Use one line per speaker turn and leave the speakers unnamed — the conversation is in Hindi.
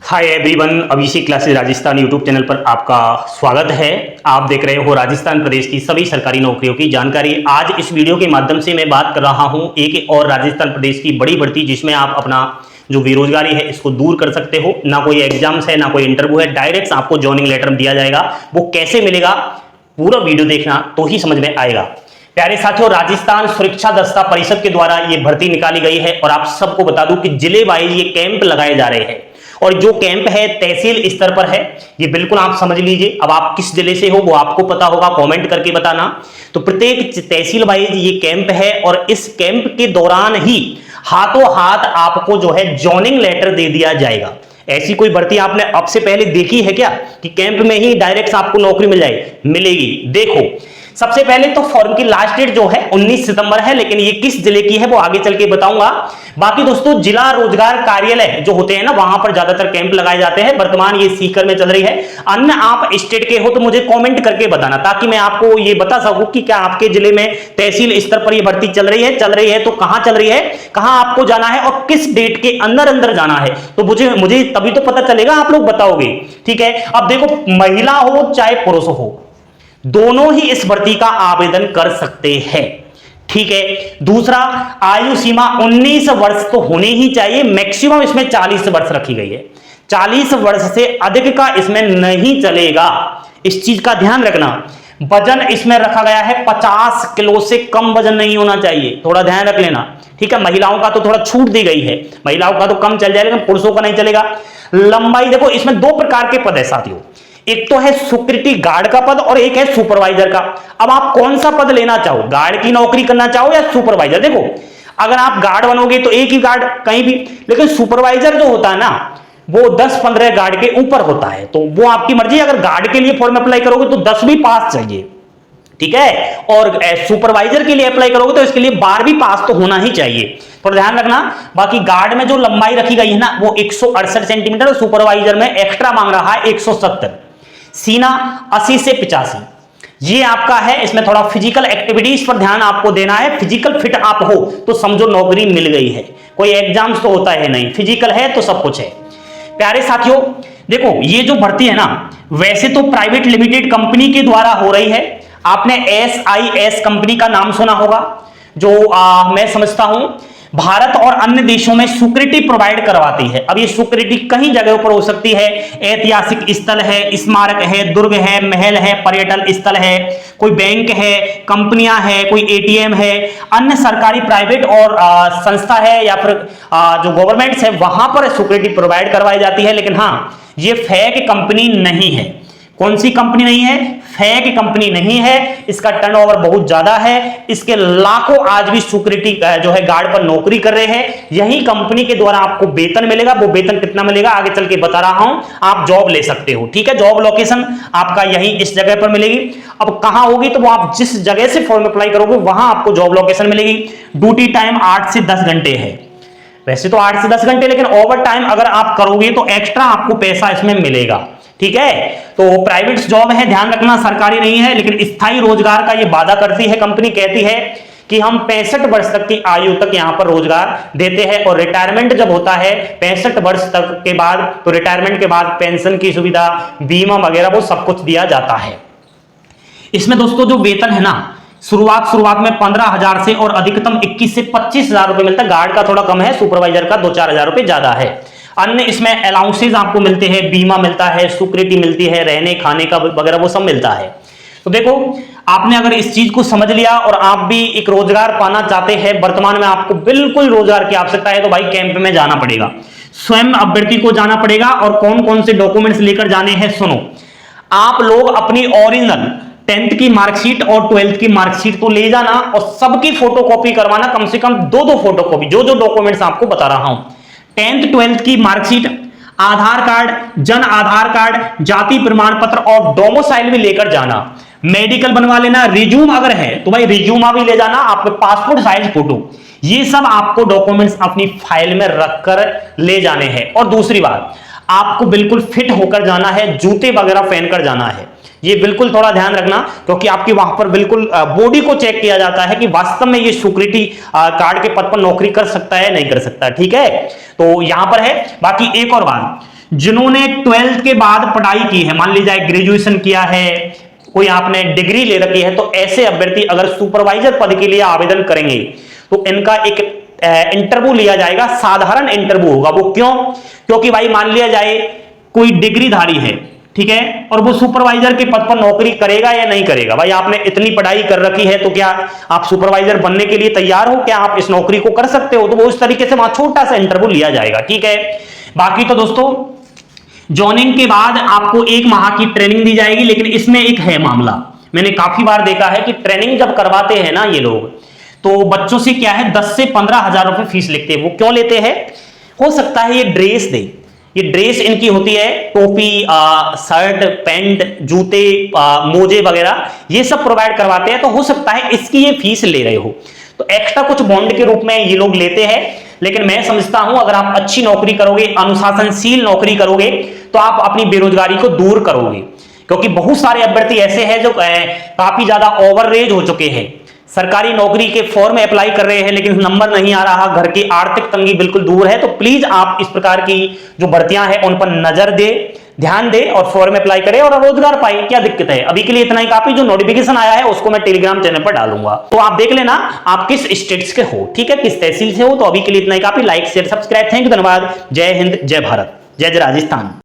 हाय एवरीवन, अभिषेक क्लासेस राजस्थान यूट्यूब चैनल पर आपका स्वागत है। आप देख रहे हो राजस्थान प्रदेश की सभी सरकारी नौकरियों की जानकारी। आज इस वीडियो के माध्यम से मैं बात कर रहा हूं एक और राजस्थान प्रदेश की बड़ी भर्ती, जिसमें आप अपना जो बेरोजगारी है इसको दूर कर सकते हो। ना कोई एग्जाम्स है, ना कोई इंटरव्यू है, डायरेक्ट आपको जॉइनिंग लेटर दिया जाएगा। वो कैसे मिलेगा, पूरा वीडियो देखना तो ही समझ में आएगा। प्यारे साथियों, राजस्थान सुरक्षा दस्ता परिषद के द्वारा ये भर्ती निकाली गई है और आप सबको बता दूं कि जिले वाइज ये कैंप लगाए जा रहे हैं और जो कैंप है तहसील स्तर पर है। ये बिल्कुल आप समझ लीजिए। अब आप किस जिले से हो वो आपको पता होगा, कमेंट करके बताना। तो प्रत्येक तहसील वाइज ये कैंप है और इस कैंप के दौरान ही हाथों हाथ आपको जो है जॉइनिंग लेटर दे दिया जाएगा। ऐसी कोई भर्ती आपने अब से पहले देखी है क्या कि कैंप में ही डायरेक्ट आपको नौकरी मिल जाएगी? मिलेगी। देखो, सबसे पहले तो फॉर्म की लास्ट डेट जो है 19 सितंबर है, लेकिन ये किस जिले की है वो आगे चल के बताऊंगा। बाकी दोस्तों, जिला रोजगार कार्यालय जो होते हैं ना, वहां पर ज्यादातर कैंप लगाए जाते हैं। वर्तमान ये सीकर में चल रही है। अन्य आप स्टेट के हो तो मुझे कमेंट करके बताना, ताकि मैं आपको ये बता सकूं कि क्या आपके जिले में तहसील स्तर पर ये भर्ती चल रही है तो कहां चल रही है, कहां आपको जाना है और किस डेट के अंदर जाना है। तो मुझे तभी तो पता चलेगा, आप लोग बताओगे। ठीक है, अब देखो, महिला हो चाहे पुरुष हो, दोनों ही इस भर्ती का आवेदन कर सकते हैं। ठीक है। दूसरा, आयु सीमा 19 वर्ष तो होनी ही चाहिए। मैक्सिमम इसमें 40 वर्ष रखी गई है। 40 वर्ष से अधिक का इसमें नहीं चलेगा, इस चीज का ध्यान रखना। वजन इसमें रखा गया है 50 किलो से कम वजन नहीं होना चाहिए, थोड़ा ध्यान रख लेना। ठीक है। महिलाओं का तो थोड़ा छूट दी गई है, महिलाओं का तो कम चल जाएगा, लेकिन पुरुषों का नहीं चलेगा। लंबाई देखो, इसमें दो प्रकार के पद है साथियों। एक तो है सिक्योरिटी गार्ड का पद और एक है सुपरवाइजर का। अब आप कौन सा पद लेना चाहो, गार्ड की नौकरी करना चाहो या सुपरवाइजर? देखो, अगर आप गार्ड बनोगे तो एक ही गार्ड कहीं भी, लेकिन सुपरवाइजर जो होता है ना, वो 10-15 गार्ड के ऊपर होता है। तो वो आपकी मर्जी, अगर गार्ड के लिए फॉर्म अप्लाई करोगे तो 10वीं पास चाहिए। ठीक है। और सुपरवाइजर के लिए अप्लाई करोगे तो इसके लिए 12वीं पास तो होना ही चाहिए, थोड़ा ध्यान रखना। बाकी गार्ड में जो लंबाई रखी गई है ना, वो 168 सेंटीमीटर और सुपरवाइजर में एक्स्ट्रा मांग रहा है 170। सीना 80 से 85 ये आपका है। इसमें थोड़ा फिजिकल एक्टिविटीज पर ध्यान आपको देना है। फिजिकल फिट आप हो तो समझो नौकरी मिल गई है। कोई एग्जाम्स तो होता है नहीं, फिजिकल है तो सब कुछ है। प्यारे साथियों, देखो, ये जो भर्ती है ना, वैसे तो प्राइवेट लिमिटेड कंपनी के द्वारा हो रही है। आपने SIS कंपनी का नाम सुना होगा, जो मैं समझता हूं भारत और अन्य देशों में सिक्योरिटी प्रोवाइड करवाती है। अब ये सिक्योरिटी कई जगहों पर हो सकती है। ऐतिहासिक स्थल है, स्मारक है, दुर्ग है, महल है, पर्यटन स्थल है, कोई बैंक है, कंपनियां है, कोई ATM है, अन्य सरकारी प्राइवेट और संस्था है या फिर जो गवर्नमेंट्स है, वहां पर सिक्योरिटी प्रोवाइड करवाई जाती है। लेकिन हाँ, ये फेक कंपनी नहीं है। कौन सी कंपनी नहीं है? फेक कंपनी नहीं है। इसका टर्नओवर बहुत ज्यादा है। इसके लाखों आज भी सिक्योरिटी जो है गार्ड पर नौकरी कर रहे हैं। यही कंपनी के द्वारा आपको वेतन मिलेगा। वो वेतन कितना मिलेगा आगे चल के बता रहा हूं, आप जॉब ले सकते हो। ठीक है। जॉब लोकेशन आपका यही इस जगह पर मिलेगी। अब कहां होगी तो वो आप जिस जगह से फॉर्म अप्लाई करोगे वहां आपको जॉब लोकेशन मिलेगी। ड्यूटी टाइम 8 से 10 घंटे है। वैसे तो 8 से 10 घंटे, लेकिन ओवर टाइम अगर आप करोगे तो एक्स्ट्रा आपको पैसा इसमें मिलेगा। ठीक है। तो प्राइवेट जॉब है, ध्यान रखना, सरकारी नहीं है। लेकिन स्थायी रोजगार का ये वादा करती है कंपनी, कहती है कि हम 65 वर्ष तक की आयु तक यहां पर रोजगार देते हैं। और रिटायरमेंट जब होता है 65 वर्ष तक के बाद, तो रिटायरमेंट के बाद पेंशन की सुविधा, बीमा वगैरह वो सब कुछ दिया जाता है। इसमें दोस्तों जो वेतन है ना, शुरुआत में 15,000 से और अधिकतम 21 से 25,000 रुपए मिलता है। गार्ड का थोड़ा कम है, सुपरवाइजर का 2-4 हजार रुपए ज्यादा है। अन्य इसमें अलाउंसेज आपको मिलते हैं, बीमा मिलता है, सिक्योरिटी मिलती है, रहने खाने का वगैरह वो सब मिलता है। तो देखो, आपने अगर इस चीज को समझ लिया और आप भी एक रोजगार पाना चाहते हैं, वर्तमान में आपको बिल्कुल रोजगार की आवश्यकता है, तो भाई कैंप में जाना पड़ेगा। स्वयं अभ्यर्थी को जाना पड़ेगा। और कौन कौन से डॉक्यूमेंट्स लेकर जाने हैं सुनो। आप लोग अपनी ओरिजिनल 10th की मार्कशीट और 12th की मार्कशीट तो ले जाना और सबकी फोटोकॉपी करवाना, कम से कम 2-2 फोटोकॉपी। जो डॉक्यूमेंट्स आपको बता रहा हूं, 10th 12th की मार्कशीट, आधार कार्ड, जन आधार कार्ड, जाति प्रमाण पत्र और डोमिसाइल भी लेकर जाना। मेडिकल बनवा लेना। रिज्यूम अगर है तो भाई रिज्यूमा भी ले जाना, आपके पासपोर्ट साइज फोटो, ये सब आपको डॉक्यूमेंट्स अपनी फाइल में रखकर ले जाने हैं। और दूसरी बात, आपको बिल्कुल फिट होकर जाना है, जूते वगैरह पहनकर जाना है। ये बिल्कुल थोड़ा ध्यान रखना, क्योंकि आपकी वहां पर बिल्कुल बॉडी को चेक किया जाता है कि वास्तव में ये सिक्योरिटी गार्ड के पद पर नौकरी कर सकता है नहीं कर सकता। ठीक है। तो यहां पर है। बाकी एक और बात, जिन्होंने 12th के बाद पढ़ाई की है, मान लीजिए ग्रेजुएशन किया है, कोई आपने डिग्री ले रखी है, तो ऐसे अभ्यर्थी अगर सुपरवाइजर पद के लिए आवेदन करेंगे तो इनका एक इंटरव्यू लिया जाएगा, साधारण इंटरव्यू होगा। वो क्यों? क्योंकि भाई मान लिया जाए कोई डिग्रीधारी है, ठीक है, और वो सुपरवाइजर के पद पर नौकरी करेगा या नहीं करेगा। भाई आपने इतनी पढ़ाई कर रखी है तो क्या आप सुपरवाइजर बनने के लिए तैयार हो? क्या आप इस नौकरी को कर सकते हो? तो वो उस तरीके से वहां छोटा सा इंटरव्यू लिया जाएगा, ठीक है। बाकी तो दोस्तों जॉइनिंग के बाद आपको 1 माह की ट्रेनिंग दी जाएगी, लेकिन इसमें एक है मामला, मैंने काफी बार देखा है कि ट्रेनिंग जब करवाते हैं ना ये लोग, तो बच्चों से क्या है 10 से 15 हजार रुपए फीस लेते हैं। वो क्यों लेते हैं? हो सकता है ये ड्रेस दे, ये ड्रेस इनकी होती है, टोपी, शर्ट, पैंट, जूते, मोजे वगैरह ये सब प्रोवाइड करवाते हैं, तो हो सकता है इसकी ये फीस ले रहे हो, तो एक्स्ट्रा कुछ बॉन्ड के रूप में ये लोग लेते हैं। लेकिन मैं समझता हूं अगर आप अच्छी नौकरी करोगे, अनुशासनशील नौकरी करोगे, तो आप अपनी बेरोजगारी को दूर करोगे। क्योंकि बहुत सारे अभ्यर्थी ऐसे हैं जो काफी ज्यादा ओवरएज हो चुके हैं, सरकारी नौकरी के फॉर्म अप्लाई कर रहे हैं लेकिन नंबर नहीं आ रहा, घर की आर्थिक तंगी बिल्कुल दूर है। तो प्लीज आप इस प्रकार की जो भर्तियां हैं उन पर नजर दे, ध्यान दे और फॉर्म अप्लाई करें और रोजगार पाए। क्या दिक्कत है? अभी के लिए इतना ही काफी। जो नोटिफिकेशन आया है उसको मैं टेलीग्राम चैनल पर डालूंगा, तो आप देख लेना आप किस स्टेट्स के हो, ठीक है, किस तहसील से हो। तो अभी के लिए इतना ही काफी। Like share subscribe, thank you, धन्यवाद। जय हिंद, जय भारत, जय जय राजस्थान।